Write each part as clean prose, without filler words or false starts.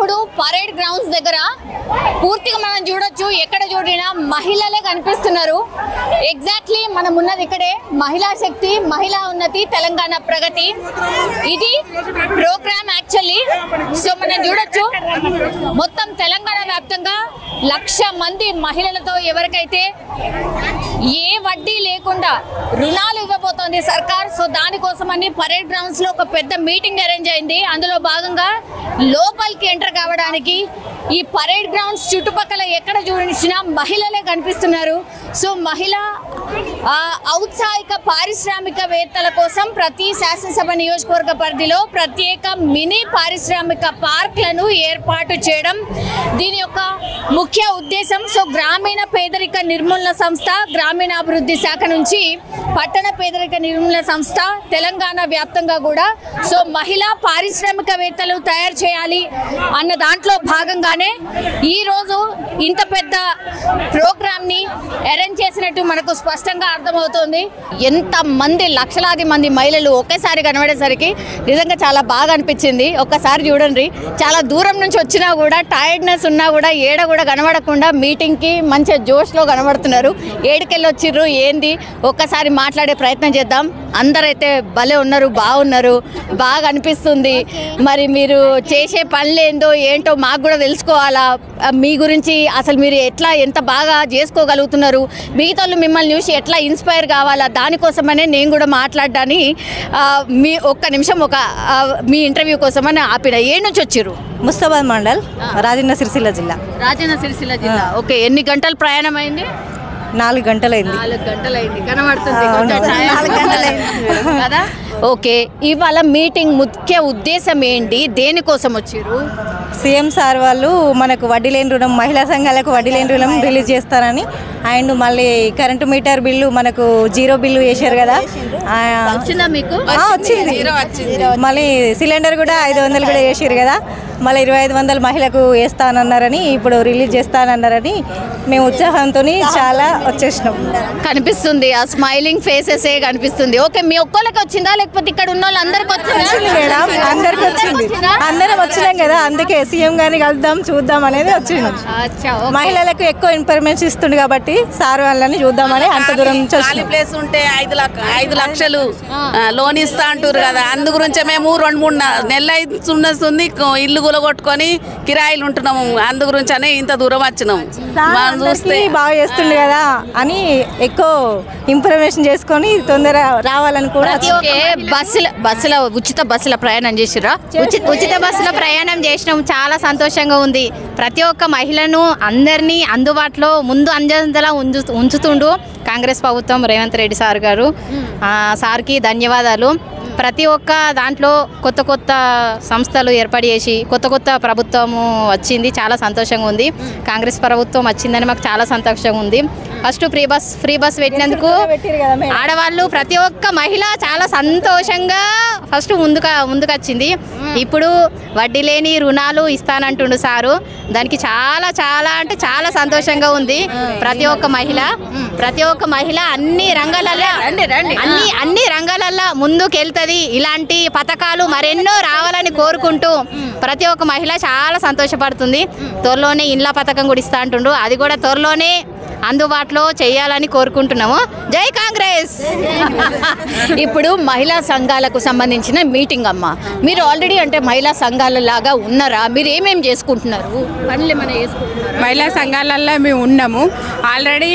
ఇప్పుడు parade grounds దగ్గర పూర్తిగా మనం చూడొచ్చు, ఎక్కడ చూడినా మహిళలే కనిపిస్తున్నారు. ఎగ్జాక్ట్లీ మనం ఉన్నది ఇక్కడే. మహిళా శక్తి, మహిళా ఉన్నతి, తెలంగాణ ప్రగతి, ఇది ప్రోగ్రామ్ యాక్చువల్లీ. సో మనం చూడొచ్చు మొత్తం తెలంగాణ వ్యాప్తంగా 1,00,000 మంది మహిళలతో ఎవరికైతే ఏ వడ్డీ లేకుండా రుణాలు ఇవ్వబోతోంది సర్కార్. సో దానికోసమని పరేడ్ గ్రౌండ్స్ లో ఒక పెద్ద మీటింగ్ అరేంజ్ అయింది. అందులో భాగంగా లోపలికి ఎంటర్ కావడానికి ఈ పరేడ్ గ్రౌండ్స్ చుట్టుపక్కల ఎక్కడ చూసినా మహిళలే కనిపిస్తున్నారు. సో మహిళా ఔత్సాహిక పారిశ్రామికవేత్తల కోసం ప్రతి శాసనసభ నియోజకవర్గ పరిధిలో ప్రత్యేక మినీ పారిశ్రామిక పార్క్లను ఏర్పాటు చేయడం దీని యొక్క ముఖ్య ఉద్దేశం. సో గ్రామీణ పేదరిక నిర్మూలన సంస్థ, గ్రామీణాభివృద్ధి శాఖ నుంచి పట్టణ పేదరిక నిర్మూలన సంస్థ తెలంగాణ వ్యాప్తంగా కూడా సో మహిళా పారిశ్రామికవేత్తలు తయారు చేయాలి అన్న దాంట్లో భాగంగానే ఈరోజు ఇంత పెద్ద ప్రోగ్రామ్ని అరేంజ్ చేసినట్టు మనకు స్పష్టంగా అర్థమవుతోంది. ఎంతమంది లక్షలాది మంది మహిళలు ఒకేసారి కనబడేసరికి నిజంగా చాలా బాగా అనిపించింది. ఒక్కసారి చూడండి, చాలా దూరం నుంచి వచ్చినా కూడా టైర్డ్నెస్ ఉన్నా కూడా ఏడ కూడా కనబడకుండా మీటింగ్కి మంచి జోష్లో కనబడుతున్నారు. ఏడుకెళ్ళి వచ్చిర్రు ఏంది ఒక్కసారి మాట్లాడే ప్రయత్నం చేద్దాం. అందరైతే భలే ఉన్నారు, బాగున్నారు, బాగా అనిపిస్తుంది. మరి మీరు చేసే పనులేందో ఏంటో మాకు కూడా తెలుసుకోవాలా, మీ గురించి అసలు మీరు ఎట్లా ఎంత బాగా చేసుకోగలుగుతున్నారు, మిగతా మిమ్మల్ని చూసి ఎట్లా ఇన్స్పైర్ కావాలా, దానికోసమనే నేను కూడా మాట్లాడడాన్ని మీ ఒక్క నిమిషం మీ ఇంటర్వ్యూ కోసమని ఆపిన. ఏ నుంచి వచ్చారు? ముస్తాబాద్ మండల్, రాజన్న సిరిసిల్ల జిల్లా. రాజన్న సిరిసిల్ల జిల్లా. ఓకే, ఎన్ని గంటల ప్రయాణం అయింది? 4 గంటలైంది. 4 గంటలైంది, కనబడుతుంది కదా. ఓకే, ఇవాళ మీటింగ్ ముఖ్య ఉద్దేశం ఏంటి, దేనికోసం వచ్చారు? సీఎం సార్ వాళ్ళు మనకు వడ్డీ లేని రుణం, మహిళా సంఘాలకు వడ్డీ లేని రుణం రిలీజ్ చేస్తారని, అండ్ మళ్ళీ కరెంటు మీటర్ బిల్లు మనకు 0 బిల్లు వేసారు కదా, వచ్చిందా మీకు? వచ్చింది. మళ్ళీ సిలిండర్ కూడా 500 కూడా వేసారు కదా, మళ్ళీ 2500 మహిళకు వేస్తానన్నారని, ఇప్పుడు రిలీజ్ చేస్తానన్నారని మేము ఉత్సాహంతో చాలా వచ్చేసినాం. కనిపిస్తుంది, ఆ స్మైలింగ్ ఫేసెస్ కనిపిస్తుంది. ఓకే, మీ ఒక్కళ్ళకి వచ్చిందా లేకపోతే ఇక్కడ ఉన్న వాళ్ళందరికీ వచ్చింది? మేడం అందరికి వచ్చింది, అందరం వచ్చినాం కదా, అందుకే సీఎం గారిని కలుద్దాం చూద్దాం అనేది వచ్చినాం. మహిళలకు ఎక్కువ ఇన్ఫర్మేషన్ ఇస్తుంది కాబట్టి సార్ వాళ్ళని చూద్దామని అంత దూరం నుంచి ఖాళీ ప్లేస్ ఉంటే 5 లక్షలు లోన్ ఇస్తా అంటారు కదా, అందు గురించే మేము 2-3 నెలలు అవుతుంది ఇల్లు కొట్టుకొని కిరాయిలు ఉంటున్నాము. అందు గురించి అనే ఇంత దూరం వచ్చినాం. మనం చూస్తే బాగా చేస్తుంది కదా అని ఎక్కువ ఇన్ఫర్మేషన్ చేసుకొని తొందర రావాలని కూడా. బస్సుల ఉచిత బస్సుల ప్రయాణం చేసిరా? ఉచిత బస్సులో ప్రయాణం చేసినాం, చాలా సంతోషంగా ఉంది. ప్రతి ఒక్క మహిళను అందరినీ అందుబాటులో ముందు అంజంతలా ఉంచుతుండు కాంగ్రెస్ ప్రభుత్వం, రేవంత్ రెడ్డి సార్ గారు. సార్కి ధన్యవాదాలు. ప్రతి ఒక్క దాంట్లో కొత్త సంస్థలు ఏర్పాటు చేసి కొత్త ప్రభుత్వము వచ్చింది, చాలా సంతోషంగా ఉంది. కాంగ్రెస్ ప్రభుత్వం వచ్చిందని మాకు చాలా సంతోషంగా ఉంది. ఫస్ట్ ఫ్రీ బస్ పెట్టినందుకు ఆడవాళ్ళు ప్రతి ఒక్క మహిళ చాలా సంతోషంగా ఫస్ట్ ముందుకొచ్చింది. ఇప్పుడు వడ్డీ లేని రుణాలు ఇస్తానంటుండు సారు, దానికి చాలా చాలా అంటే చాలా సంతోషంగా ఉంది. ప్రతి ఒక్క మహిళ అన్ని రంగాలలో ముందుకెళ్తుంది. ఇలాంటి పథకాలు మరెన్నో రావాలని కోరుకుంటూ ప్రతి ఒక్క మహిళ చాలా సంతోషపడుతుంది. త్వరలోనే ఇండ్ల పథకం కూడా ఇస్తా అంటుండ్రు, అది కూడా త్వరలోనే అందుబాటులో చేయాలని కోరుకుంటున్నాము. జై కాంగ్రెస్. ఇప్పుడు మహిళా సంఘాలకు సంబంధించిన మీటింగ్ అమ్మ, మీరు ఆల్రెడీ అంటే మహిళా సంఘాల లాగా ఉన్నారా? మీరు ఏమేమి చేసుకుంటున్నారు, పనులు ఏమైనా చేసుకుంటున్నారు? మహిళా సంఘాలల్లో మేము ఉన్నాము. ఆల్రెడీ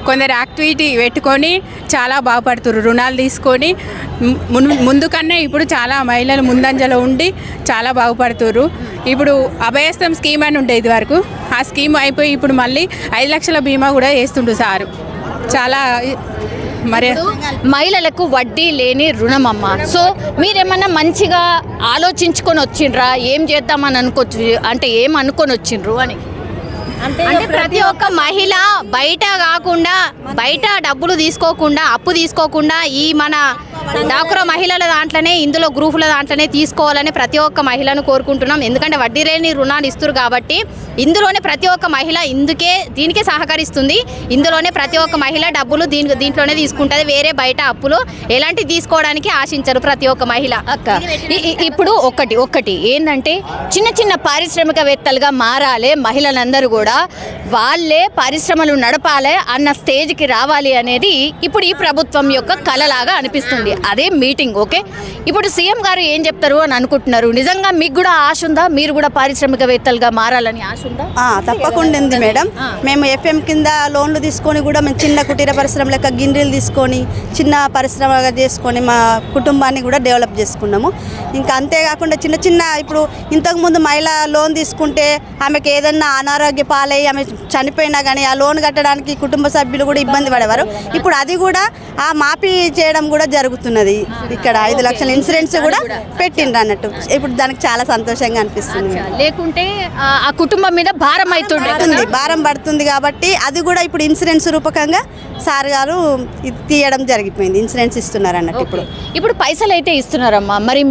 కొందరు యాక్టివిటీ పెట్టుకొని చాలా బాగుపడుతున్నారు. రుణాలు తీసుకొని ముందు కన్నా ఇప్పుడు చాలా మహిళలు ముందంజలో ఉండి చాలా బాగుపడుతున్నారు. ఇప్పుడు అభయస్థం స్కీమ్ అని ఉండేది ఇది వరకు, ఆ స్కీమ్ అయిపోయి ఇప్పుడు మళ్ళీ 5 లక్షల బీమా కూడా వేస్తుండు సారు. చాలా మరి మహిళలకు వడ్డీ లేని రుణం అమ్మ. సో మీరేమన్నా మంచిగా ఆలోచించుకొని వచ్చిండ్రా, ఏం చేద్దామని అనుకోవచ్చు, అంటే ఏం అనుకొని వచ్చిండ్రు అని? అంటే ప్రతి ఒక్క మహిళ బయట డబ్బులు తీసుకోకుండా, అప్పు తీసుకోకుండా ఈ మన డాక్రా మహిళల దాంట్లోనే, ఇందులో గ్రూపుల దాంట్లోనే తీసుకోవాలని ప్రతి ఒక్క మహిళను కోరుకుంటున్నాం. ఎందుకంటే వడ్డీ లేని రుణాలు ఇస్తారు కాబట్టి ఇందులోనే ప్రతి ఒక్క మహిళ దీనికే సహకరిస్తుంది. ఇందులోనే ప్రతి ఒక్క మహిళ డబ్బులు దీంట్లోనే తీసుకుంటుంది. వేరే బయట అప్పులు ఎలాంటి తీసుకోవడానికి ఆశించరు ప్రతి ఒక్క మహిళ. అక్క ఇప్పుడు ఒకటి ఏంటంటే చిన్న చిన్న పారిశ్రామికవేత్తలుగా మారాలి మహిళలందరూ కూడా, వాళ్ళే పరిశ్రమలు నడపాలి అన్న స్టేజ్కి రావాలి అనేది ఇప్పుడు ఈ ప్రభుత్వం యొక్క కలలాగా అనిపిస్తుంది. అదే మీటింగ్. ఓకే, ఇప్పుడు సీఎం గారు ఏం చెప్తారు అని అనుకుంటున్నారు? నిజంగా మీకు కూడా ఆశ ఉందా? మీరు కూడా పారిశ్రామికవేత్తలుగా మారాలని ఆశ ఉందా? తప్పకుండా ఉంది మేడం. మేము ఎఫ్ఎం కింద లోన్లు తీసుకొని కూడా మేము చిన్న కుటీర పరిశ్రమ లెక్క గిన్నెలు తీసుకొని చిన్న పరిశ్రమగా చేసుకొని మా కుటుంబాన్ని కూడా డెవలప్ చేసుకున్నాము. ఇంకా అంతేకాకుండా చిన్న చిన్న ఇప్పుడు ఇంతకుముందు మహిళ లోన్ తీసుకుంటే ఆమెకి ఏదన్నా అనారోగ్య పాలై ఆమె చనిపోయినా కానీ ఆ లోన్ కట్టడానికి కుటుంబ సభ్యులు కూడా ఇబ్బంది పడేవారు. ఇప్పుడు అది కూడా మాఫీ చేయడం కూడా జరుగుతున్నది. ఇక్కడ 5 లక్షల ఇన్సూరెన్స్ కూడా పెట్టిండ్రు అన్నట్టు. ఇప్పుడు దానికి చాలా సంతోషంగా అనిపిస్తుంది. లేకుంటే ఆ కుటుంబం మీద భారం భారం పడుతుంది కాబట్టి అది కూడా ఇప్పుడు ఇన్సూరెన్స్ రూపకంగా సార్ గారు తీయడం జరిగిపోయింది. ఇన్సూరెన్స్ ఇస్తున్నారు అన్నట్టు. ఇప్పుడు పైసలు అయితే ఇస్తున్నారమ్మా. మరి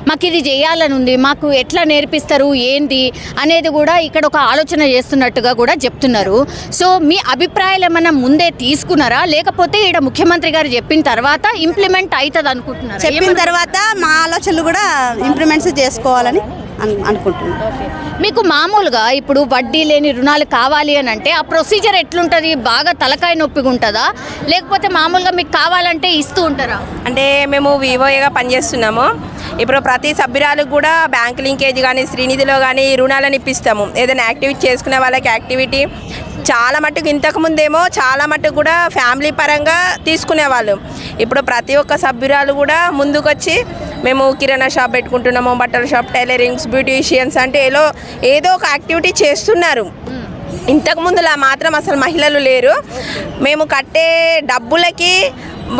మాకు ఇది చేయాలని ఉంది, మాకు ఎట్లా నేర్పిస్తారు ఏంటి అనేది కూడా ఇక్కడ ఒక ఆలోచన చేస్తున్నట్టుగా కూడా చెప్తున్నారు. సో మీ అభిప్రాయాలు ఏమన్నా ముందే తీసుకున్నారా, లేకపోతే ఇక్కడ ముఖ్యమంత్రి గారు చెప్పిన తర్వాత ఇంప్లిమెంట్ అవుతుంది అనుకుంటున్నారు? చెప్పిన తర్వాత మా ఆలోచనలు కూడా ఇంప్లిమెంట్స్ చేసుకోవాలని అనుకుంటున్నాను. మీకు మామూలుగా ఇప్పుడు వడ్డీ లేని రుణాలు కావాలి అని అంటే ఆ ప్రొసీజర్ ఎట్లుంటుంది? బాగా తలకాయ నొప్పిగా ఉంటుందా, లేకపోతే మామూలుగా మీకు కావాలంటే ఇస్తూ ఉంటారా? అంటే మేము వివోఏగా పనిచేస్తున్నాము. ఇప్పుడు ప్రతి సభ్యురాలకు కూడా బ్యాంక్ లింకేజ్ కానీ శ్రీనిధిలో కానీ రుణాలను ఇప్పిస్తాము. ఏదైనా యాక్టివిటీ చేసుకునే వాళ్ళకి యాక్టివిటీ చాలా మట్టుకు, ఇంతకుముందేమో చాలా మట్టుకు కూడా ఫ్యామిలీ పరంగా తీసుకునేవాళ్ళు. ఇప్పుడు ప్రతి ఒక్క సభ్యురాలు కూడా ముందుకొచ్చి మేము కిరాణా షాప్ పెట్టుకుంటున్నాము, బట్టల షాప్, టైలరింగ్స్, బ్యూటీషియన్స్ అంటే ఏదో ఒక యాక్టివిటీ చేస్తున్నారు. ఇంతకుముందులా మాత్రం అసలు మహిళలు లేరు. మేము కట్టే డబ్బులకి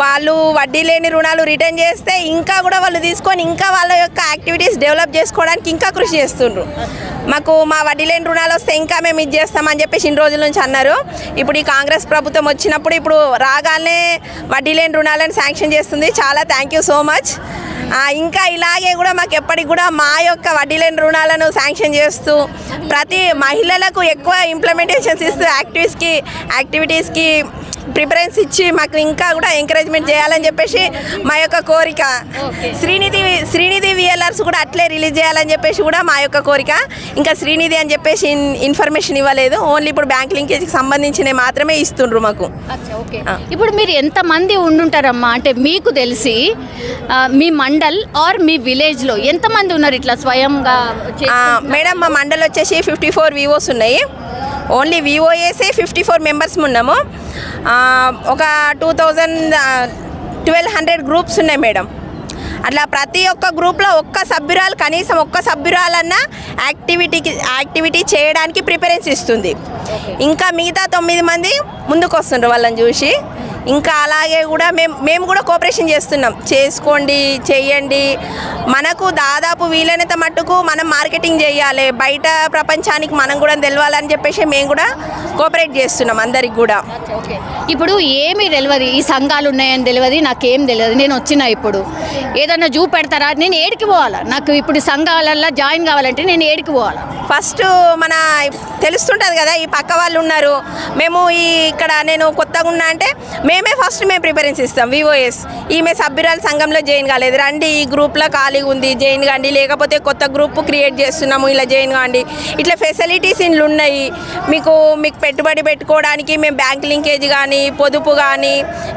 వాళ్ళు వడ్డీ లేని రుణాలు రిటర్న్ చేస్తే ఇంకా కూడా వాళ్ళు తీసుకొని ఇంకా వాళ్ళ యొక్క యాక్టివిటీస్ డెవలప్ చేసుకోవడానికి ఇంకా కృషి చేస్తుండ్రు. మాకు మా వడ్డీ లేని రుణాలు వస్తే ఇంకా మేము ఇది చేస్తామని చెప్పేసి ఇన్ని రోజుల నుంచి అన్నారు. ఇప్పుడు ఈ కాంగ్రెస్ ప్రభుత్వం వచ్చినప్పుడు ఇప్పుడు రాగానే వడ్డీ లేని రుణాలను శాంక్షన్ చేస్తుంది. చాలా థ్యాంక్ యూ సో మచ్. ఇంకా ఇలాగే కూడా మాకు ఎప్పటికి కూడా మా యొక్క వడ్డీ లేని రుణాలను శాంక్షన్ చేస్తూ ప్రతి మహిళలకు ఎక్కువ ఇంప్లిమెంటేషన్స్ ఇస్తూ యాక్టివిటీస్కి ప్రిఫరెన్స్ ఇచ్చి మాకు ఇంకా కూడా ఎంకరేజ్మెంట్ చేయాలని చెప్పేసి మా యొక్క కోరిక. శ్రీనిధి విఎల్ఆర్స్ కూడా అట్లే రిలీజ్ చేయాలని చెప్పేసి కూడా మా యొక్క కోరిక. ఇంకా శ్రీనిధి అని చెప్పేసి ఇన్ఫర్మేషన్ ఇవ్వలేదు. ఓన్లీ ఇప్పుడు బ్యాంక్ లింకేజ్కి సంబంధించినవి మాత్రమే ఇస్తుండ్రు మాకు. ఇప్పుడు మీరు ఎంతమంది ఉండుంటారమ్మా? అంటే మీకు తెలిసి మీ మండల్ ఆర్ మీ విలేజ్లో ఎంతమంది ఉన్నారు ఇట్లా స్వయంగా? మేడం మా మండల్ వచ్చేసి 54 వివోస్ ఉన్నాయి. ఓన్లీ వివోఏసే 54 మెంబర్స్ ఉన్నాము. ఒక 1200 గ్రూప్స్ ఉన్నాయి మేడం. అట్లా ప్రతి ఒక్క గ్రూప్లో కనీసం ఒక్క సభ్యురాలన్నా యాక్టివిటీ చేయడానికి ప్రిఫరెన్స్ ఇస్తుంది. ఇంకా మిగతా 9 మంది ముందుకు వస్తుండ్రు వాళ్ళని చూసి. ఇంకా అలాగే కూడా మేము కూడా కోఆపరేషన్ చేస్తున్నాం. చేసుకోండి, చెయ్యండి, మనకు దాదాపు వీలైనంత మట్టుకు మనం మార్కెటింగ్ చేయాలి, బయట ప్రపంచానికి మనం కూడా తెలవాలని చెప్పేసి మేము కూడా కోఆపరేట్ చేస్తున్నాం అందరికి కూడా. ఇప్పుడు ఏమీ తెలియదు, ఈ సంఘాలు ఉన్నాయని తెలియదు, నాకేం తెలియదు. నేను వచ్చిన ఇప్పుడు ఏదన్నా చూపెడతారా? నేను ఏడికి పోవాలా? నాకు ఇప్పుడు సంఘాలల్లో జాయిన్ కావాలంటే నేను ఏడికి పోవాలా? ఫస్ట్ మన తెలుస్తుంటుంది కదా, ఈ పక్క వాళ్ళు ఉన్నారు, మేము ఇక్కడ నేను కొత్తగా ఉన్నా అంటే మేము ప్రిఫరెన్స్ ఇస్తాం. వివోఎస్ ఈమె సభ్యురాలు సంఘంలో జాయిన్ కాలేదు, రండి ఈ గ్రూప్లో ఖాళీగా ఉంది జాయిన్ కాండి, లేకపోతే కొత్త గ్రూప్ క్రియేట్ చేస్తున్నాము ఇలా జాయిన్ కాండి. ఇట్లా ఫెసిలిటీస్ ఇండ్లు ఉన్నాయి. మీకు పెట్టుబడి పెట్టుకోవడానికి మేము బ్యాంక్ లింకేజ్ కానీ పొదుపు కానీ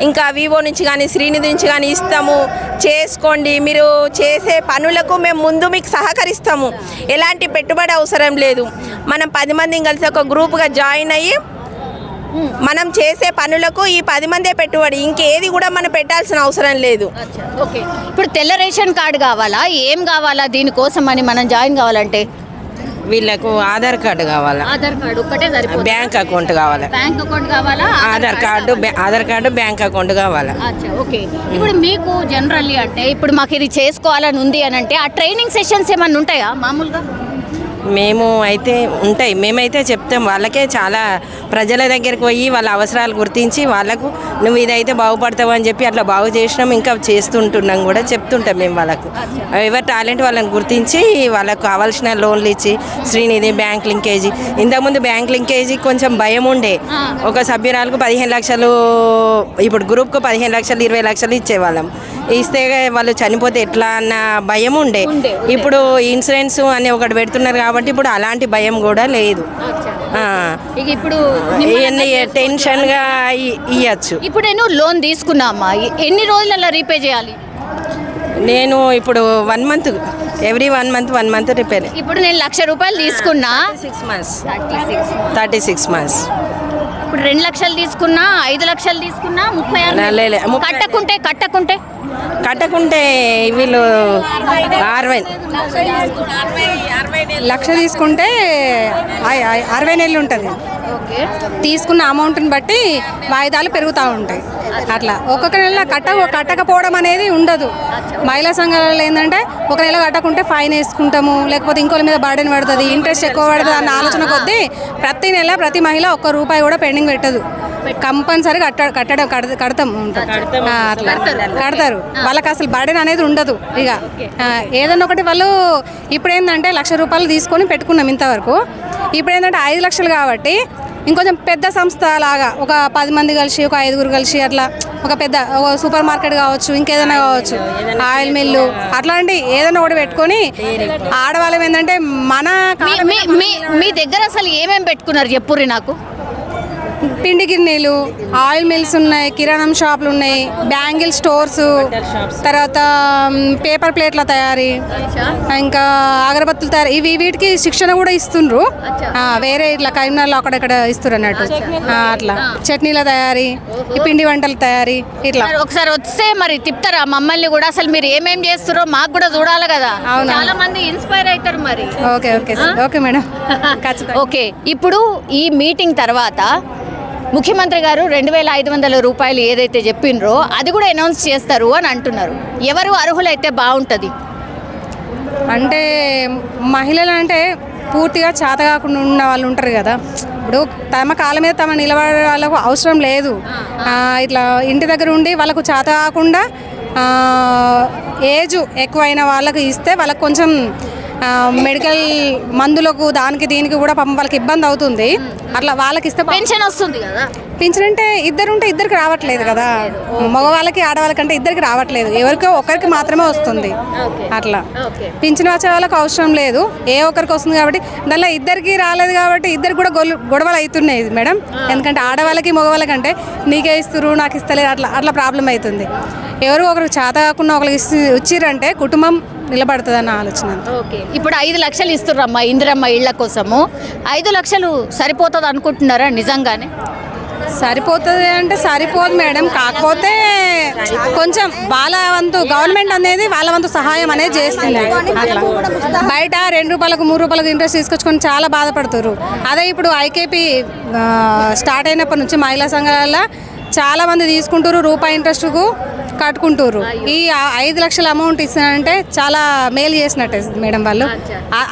ఇంకా వివో నుంచి కానీ శ్రీనిధి నుంచి కానీ ఇస్తాము. చేసుకోండి, మీరు చేసే పనులకు మేము ముందు మీకు సహకరిస్తాము. ఎలాంటి పెట్టుబడి అవసరం లేదు. మనం 10 మందిని కలిసి ఒక గ్రూప్గా జాయిన్ అయ్యి మనం చేసే పనులకు ఈ 10 మందే పెట్టుబడి, ఇంకేది కూడా మనం పెట్టాల్సిన అవసరం లేదు. ఓకే, ఇప్పుడు తెల్ల రేషన్ కార్డు కావాలా, ఏం కావాలా దీనికోసం అని మనం జాయిన్ కావాలంటే? వీళ్ళకు ఆధార్ కార్డు కావాలా? ఆధార్ కార్డు ఒక్కటే సరిపోతుందా? బ్యాంక్ అకౌంట్ కావాలా? బ్యాంక్ అకౌంట్ కావాలా? ఆధార్ కార్డు బ్యాంక్ అకౌంట్ కావాలా? ఓకే, ఇప్పుడు మీకు జనరల్లీ అంటే ఇప్పుడు మాకు ఇది చేసుకోవాలని ఉంది అని అంటే ఆ ట్రైనింగ్ సెషన్స్ ఏమన్నా ఉంటాయా మామూలుగా? మేము అయితే ఉంటాయి, మేమైతే చెప్తాం వాళ్ళకే. చాలా ప్రజల దగ్గరికి పోయి వాళ్ళ అవసరాలు గుర్తించి వాళ్ళకు నువ్వు ఇదైతే బాగుపడతావు అని చెప్పి అట్లా బాగు చేసినాం, ఇంకా చేస్తుంటున్నాం కూడా, చెప్తుంటాం మేము వాళ్ళకు. ఎవరి టాలెంట్ వాళ్ళని గుర్తించి వాళ్ళకు కావాల్సిన లోన్లు ఇచ్చి శ్రీనిధి, బ్యాంక్ లింకేజీ. ఇంతకుముందు బ్యాంక్ లింకేజీ కొంచెం భయం ఉండే, ఒక సభ్యురాలకు 15 లక్షలు, ఇప్పుడు గ్రూప్కు 15 లక్షలు 20 లక్షలు ఇచ్చేవాళ్ళం. ఇస్తే వాళ్ళు చనిపోతే ఎట్లా అన్న భయం ఉండే. ఇప్పుడు ఇన్సూరెన్స్ అని ఒకటి పెడుతున్నారు కాబట్టి ఇప్పుడు అలాంటి భయం కూడా లేదు. ఇప్పుడు టెన్షన్గా ఇవ్వచ్చు. ఇప్పుడు నేను లోన్ తీసుకున్నామ్మా, ఎన్ని రోజులలో రీపే చేయాలి? నేను ఇప్పుడు 1 మంత్, ఎవ్రీ 1 మంత్ రిపేర్. ఇప్పుడు నేను 1,00,000 రూపాయలు తీసుకున్నా, 36 months. ఇప్పుడు 2 లక్షలు తీసుకున్నా, 5 లక్షలు తీసుకున్నా, 36 కట్టకుంటే వీళ్ళు 60 లక్ష తీసుకుంటే 60 నెలలు ఉంటుంది. తీసుకున్న అమౌంట్ని బట్టి వాయిదాలు పెరుగుతూ ఉంటాయి. అట్లా ఒక్కొక్క నెల కట్టకపోవడం అనేది ఉండదు. మహిళా సంఘాలలో ఏంటంటే ఒక నెల కట్టకుంటే ఫైన్ వేసుకుంటాము, లేకపోతే ఇంకోళ్ళ మీద బర్డెన్ పడుతుంది, ఇంట్రెస్ట్ ఎక్కువ పడుతుంది అన్న ఆలోచన కొద్దీ ప్రతి నెల ప్రతి మహిళ ₹1 కూడా పెండింగ్ పెట్టదు. కంపల్సరీ కడతాం అట్లా కడతారు. వాళ్ళకి అసలు బర్డెన్ అనేది ఉండదు. ఇక ఏదన్నా ఒకటి వాళ్ళు ఇప్పుడు ఏంటంటే ₹1,00,000 తీసుకొని పెట్టుకున్నాం ఇంతవరకు. ఇప్పుడు ఏంటంటే 5 లక్షలు కాబట్టి ఇంకొంచెం పెద్ద సంస్థ లాగా ఒక 10 మంది కలిసి, ఒక 5గురు కలిసి అట్లా ఒక పెద్ద సూపర్ మార్కెట్ కావచ్చు, ఇంకేదైనా కావచ్చు, ఆయిల్ మిల్లు, అట్లాంటి ఏదైనా ఒకటి పెట్టుకొని ఆడవాళ్ళం ఏంటంటే మన మీ దగ్గర అసలు ఏమేమి పెట్టుకున్నారు చెప్పుర్రి నాకు. పిండి గిన్నెలు, ఆయిల్ మిల్స్ ఉన్నాయి, కిరాణం షాపులు ఉన్నాయి, బ్యాంగిల్ స్టోర్స్, తర్వాత పేపర్ ప్లేట్ల తయారీ, ఇంకా అగరబత్తులు తయారీ. వీటికి శిక్షణ కూడా ఇస్తుండ్రు. వేరే ఇట్లా కరీంనగర్లో అక్కడక్కడ ఇస్తారు అన్నట్టు. అట్లా చట్నీల తయారీ, ఈ పిండి వంటల తయారీ ఇట్లా. ఒకసారి వస్తే మరి తిప్పుతారా మమ్మల్ని కూడా? అసలు మీరు ఏమేమి చేస్తారో మాకు కూడా చూడాలి కదా. చాలా మంది ఇన్స్పైర్ అవుతారు మరి. Okay madam. ఓకే, ఇప్పుడు ఈ మీటింగ్ తర్వాత ముఖ్యమంత్రి గారు 2,500 రూపాయలు ఏదైతే చెప్పిండ్రో అది కూడా అనౌన్స్ చేస్తారు అని అంటున్నారు. ఎవరు అర్హులైతే బాగుంటుంది? అంటే మహిళలు అంటే పూర్తిగా చేత కాకుండా ఉన్న వాళ్ళు ఉంటారు కదా. ఇప్పుడు తమ కాళ్ళ మీద తమ నిలబడే వాళ్ళకు అవసరం లేదు. ఇట్లా ఇంటి దగ్గర ఉండి వాళ్ళకు చేత కాకుండా ఏజ్ ఎక్కువైన వాళ్ళకు ఇస్తే వాళ్ళకు కొంచెం మెడికల్ మందులకు దానికి దీనికి కూడా పాపం వాళ్ళకి ఇబ్బంది అవుతుంది. అట్లా వాళ్ళకి ఇస్తే పెన్షన్ వస్తుంది కదా. పెన్షన్ అంటే ఇద్దరికి రావట్లేదు కదా. మగవాళ్ళకి ఆడవాళ్ళకంటే ఇద్దరికి రావట్లేదు, ఎవరికో ఒకరికి మాత్రమే వస్తుంది. అట్లా పింఛన్ వచ్చే వాళ్ళకి అవసరం లేదు, ఏ ఒక్కరికి వస్తుంది. కాబట్టి దానిలో ఇద్దరికి రాలేదు కాబట్టి ఇద్దరికి కూడా గొడవలు అవుతున్నాయి మేడం. ఎందుకంటే ఆడవాళ్ళకి మగవాళ్ళకంటే నీకే ఇస్తారు నాకు ఇస్తలేదు అట్లా ప్రాబ్లం అవుతుంది. ఎవరు ఒకరికి చేత కాకుండా ఒకరికి ఇచ్చిరంటే కుటుంబం నిలబడుతుంది అన్న ఆలోచన. ఇప్పుడు 5 లక్షలు ఇస్తున్నారమ్మా ఇందిరమ్మ ఇళ్ల కోసము. 5 లక్షలు సరిపోతుంది అనుకుంటున్నారా నిజంగానే? సరిపోతుంది అంటే సరిపోదు మేడం. కాకపోతే కొంచెం వాళ్ళ వంతు గవర్నమెంట్ అనేది వాళ్ళ వంతు సహాయం అనేది చేస్తుంది. అట్లా బయట ₹2 ₹3 ఇంట్రెస్ట్ తీసుకొచ్చుకొని చాలా బాధపడుతున్నారు. అదే ఇప్పుడు ఐకేపీ స్టార్ట్ అయినప్పటి నుంచి మహిళా సంఘాలలో చాలా మంది తీసుకుంటారు, రూపాయి ఇంట్రెస్ట్కు కట్టుకుంటారు. ఈ 5 లక్షల అమౌంట్ ఇస్తానంటే చాలా మేలు చేసినట్టే మేడం. వాళ్ళు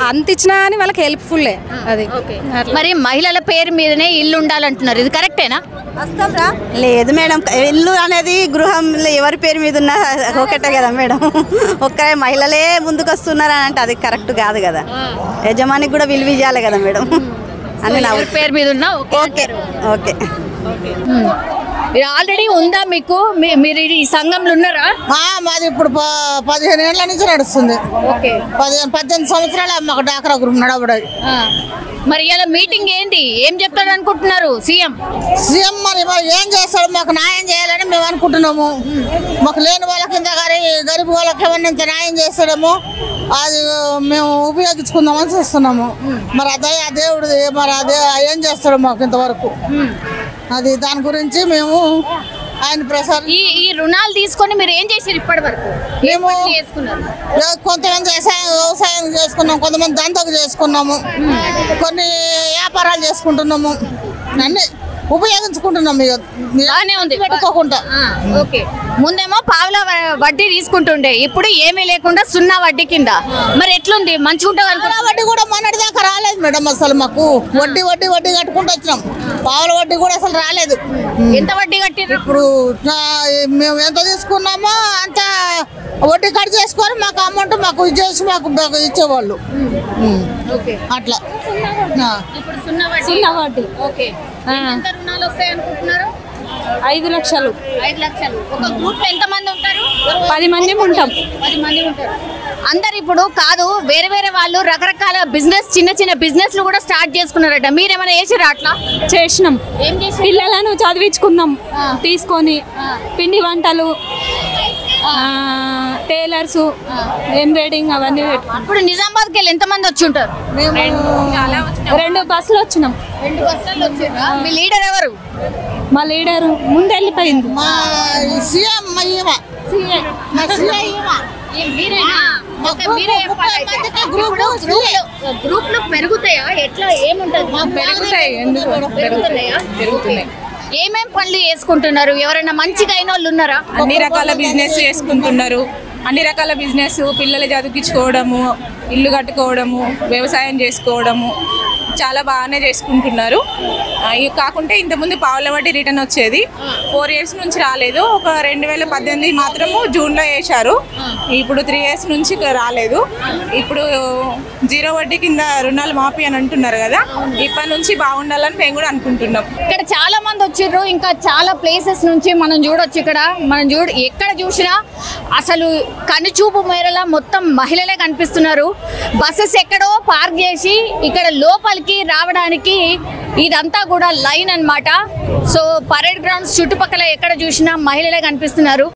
అంత ఇచ్చినా కానీ వాళ్ళకి హెల్ప్ఫుల్లే. అది మరి మహిళల పేరు మీదనే ఇల్లు ఉండాలంటున్నారు, ఇది కరెక్టేనా? లేదు మేడం, ఇల్లు అనేది గృహంలో ఎవరి పేరు మీద ఉన్నా ఒకటే కదా మేడం. ఒక్కరే మహిళలే ముందుకు వస్తున్నారు అని అంటే అది కరెక్ట్ కాదు కదా. యజమానికి కూడా విలువ ఇవ్వాలి కదా మేడం. అని నా పేరు మీద ఉన్నా ఓకే. ఓకే ఆల్రెడీ ఉందా మీకు? మీరు ఈ సంఘంలో ఉన్నారా? మాది ఇప్పుడు 15 ఏళ్ల నుంచి నడుస్తుంది. 18 సంవత్సరాలు మాకు డాక్రా గ్రూప్ నడవడాయి. మరి ఇలా మీటింగ్ ఏంటి, ఏం చెప్తాడు అనుకుంటున్నారు సీఎం? మరి ఏం చేస్తాడు, మాకు న్యాయం చేయాలని మేము అనుకుంటున్నాము. మాకు లేని వాళ్ళకి ఇంత గరీబ్ వాళ్ళకి ఏమన్నా ఇంత న్యాయం చేస్తాడేమో అది మేము ఉపయోగించుకుందామని చూస్తున్నాము. మరి అదే ఆ దేవుడిది, మరి అదే ఏం చేస్తాడు మాకు ఇంతవరకు. అది దాని గురించి మేము ఆయన ప్రసారం. ఈ రుణాలు తీసుకొని మీరు ఏం చేసారు ఇప్పటి వరకు? మేము కొంతమంది వ్యవసాయం చేసుకున్నాము, కొంతమంది దంతకు చేసుకున్నాము, కొన్ని వ్యాపారాలు చేసుకుంటున్నాము. అన్నీ ఉపయోగించుకుంటున్నాం ఇక బాగానే ఉంది పెట్టుకోకుండా. ఓకే, ముందేమో పావుల వడ్డీ తీసుకుంటుండే, ఇప్పుడు ఏమీ లేకుండా 0 వడ్డీ కింద. మరి ఎట్లుంది, మంచిగా ఉంటుంది పావుల వడ్డీ కూడా మొన్నటి దాకా రాలేదు మేడం. అసలు మాకు వడ్డీ వడ్డీ వడ్డీ కట్టుకుంటూ వచ్చినాం. పావుల వడ్డీ కూడా అసలు రాలేదు. ఎంత వడ్డీ కట్టిర్రు? ఇప్పుడు మేము ఎంత తీసుకున్నామో అంత వడ్డీ కట్ చేసుకొని మాకు అమౌంట్ మాకు ఇచ్చేసి మాకు ఇచ్చేవాళ్ళు. అట్లా ఇప్పుడు 0 వడ్డీ. ఓకే, ఎంత రుణాలు వస్తాయి అనుకుంటున్నారు? 5 లక్షలు. 5 లక్షలు. ఒక గ్రూప్ లో ఎంత మంది ఉంటారు? 10 మంది ఉంటాం. 10 మంది ఉంటారు. అందరు ఇప్పుడు కాదు, వేరే వేరే వాళ్ళు రకరకాల బిజినెస్, చిన్న చిన్న బిజినెస్లు కూడా స్టార్ట్ చేసుకున్నారట. మీరేమైనా చేసిరా? అట్లా చేసినాం. ఏం చేసి? పిల్లలను చదివించుకున్నాం తీసుకొని. పిండి వంటలు, టైలర్స్, ఎంబ్రాయిడింగ్ అవన్నీ. ఇప్పుడు నిజామాబాద్కి వెళ్ళి ఎంత మంది వచ్చి ఉంటారు? 2 బస్సులు వచ్చినాం. 2 బస్సులు వచ్చిండ్రా? మీ లీడర్ ఎవరు? మా లీడర్ ముందు వెళ్ళిపోయింది. మా సీఎం గ్రూప్ లో పెరుగుతాయా? ఎట్లా ఏముంటది? పెరుగుతున్నాయా? ఏమేం పనులు చేసుకుంటున్నారు? ఎవరైనా మంచిగా అయిన వాళ్ళు ఉన్నారా? అన్ని రకాల బిజినెస్ చేసుకుంటున్నారు. అన్ని రకాల బిజినెస్, పిల్లలు చదివించుకోవడము, ఇల్లు కట్టుకోవడము, వ్యవసాయం చేసుకోవడము చాలా బాగానే చేసుకుంటున్నారు. ఇవి కాకుంటే ఇంతకుముందు పావుల వడ్డీ రిటర్న్ వచ్చేది, 4 years నుంచి రాలేదు. ఒక 2018 మాత్రము జూన్లో వేశారు. ఇప్పుడు 3 years నుంచి రాలేదు. ఇప్పుడు 0 వడ్డీ కింద రుణాలు మాఫీ అని అంటున్నారు కదా, ఇప్పటి నుంచి బాగుండాలని మేము కూడా అనుకుంటున్నాం. ఇక్కడ చాలా మంది వచ్చిర్రు, ఇంకా చాలా ప్లేసెస్ నుంచి మనం చూడొచ్చు. ఇక్కడ మనం ఎక్కడ చూసినా అసలు కనుచూపు మేరలా మొత్తం మహిళలే కనిపిస్తున్నారు. బస్సెస్ ఎక్కడో పార్క్ చేసి ఇక్కడ లోపలికి రావడానికి ఇదంతా కూడా లైన్ అన్నమాట. సో పరేడ్ గ్రౌండ్స్ చుట్టుపక్కల ఎక్కడ చూసినా మహిళలే కనిపిస్తున్నారు.